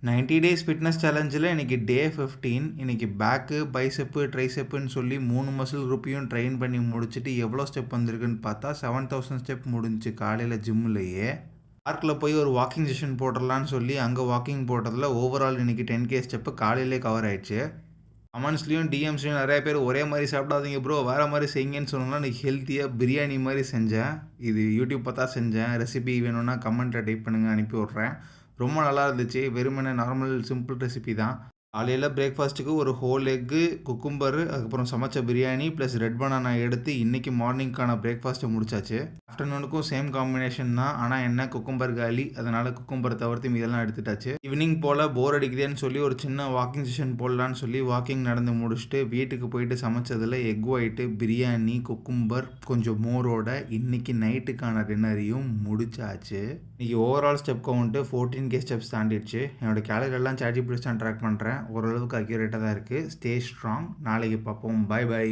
90 days fitness சேலஞ்சில் இன்றைக்கி டே 15. இன்றைக்கி bag பைசெப்பு ட்ரைசெப்புன்னு சொல்லி 3 மசில் குரூப்பையும் ட்ரெயின் பண்ணி முடிச்சுட்டு எவ்வளோ ஸ்டெப் வந்திருக்குன்னு பார்த்தா 7000 ஸ்டெப் முடிஞ்சு காலையில் ஜிம்முலையே. பார்க்கில் போய் ஒரு வாக்கிங் செஷன் போட்டுடலான்னு சொல்லி அங்கே வாக்கிங் போட்டதில் ஓவரால் இன்றைக்கி 10K ஸ்டெப்பு காலையிலே கவர் ஆயிடுச்சு. கமெண்ட்ஸ்லேயும் டிஎம்ஸ்லேயும் நிறைய பேர் ஒரே மாதிரி சாப்பிடாதீங்க ப்ரோ, வேறு மாதிரி செய்யுங்கன்னு சொன்னாலும் இன்றைக்கி ஹெல்த்தியாக பிரியாணி மாதிரி செஞ்சேன். இது யூடியூப் பார்த்தா செஞ்சேன். ரெசிபி வேணும்னா கமெண்ட்டை டைப் பண்ணுங்கள், அனுப்பி விட்றேன். ரொம்ப நல்லா இருந்துச்சு. வெறுமனே நார்மல் சிம்பிள் ரெசிபி தான். காலையில் பிரேக்ஃபாஸ்ட்டுக்கு ஒரு ஹோல் எக்கு, குக்கும்பரு, அதுக்கப்புறம் சமைச்ச பிரியாணி ப்ளஸ் ரெட் பனானா எடுத்து இன்றைக்கி மார்னிங்க்கான பிரேக்ஃபாஸ்ட்டை முடிச்சாச்சு. ஆஃப்டர்நூனுக்கும் சேம் காம்பினேஷன் தான். ஆனால் என்ன குக்கும்பர் காலி, அதனால் குக்கும்பரை தவிர்த்து மீதெல்லாம் எடுத்துட்டாச்சு. ஈவினிங் போல் போர் அடிக்குதேன்னு சொல்லி ஒரு சின்ன வாக்கிங் செஷன் போடலான்னு சொல்லி வாக்கிங் நடந்து முடிச்சுட்டு வீட்டுக்கு போயிட்டு சமைச்சதில் எக் ஒயிட்டு, பிரியாணி, குக்கும்பர், கொஞ்சம் மோரோட இன்றைக்கி நைட்டுக்கான டின்னரையும் முடிச்சாச்சு. இன்றைக்கி overall step count 14K steps தாண்டிடுச்சு. என்னோடய கேலரியெல்லாம் சாட்ஜிபிடி தான் ட்ராக் பண்ணுறேன். ஓரளவுக்கு அக்யூரேட்டாக தான் இருக்குது. Stay strong. நாளைக்கு பார்ப்போம். Bye by.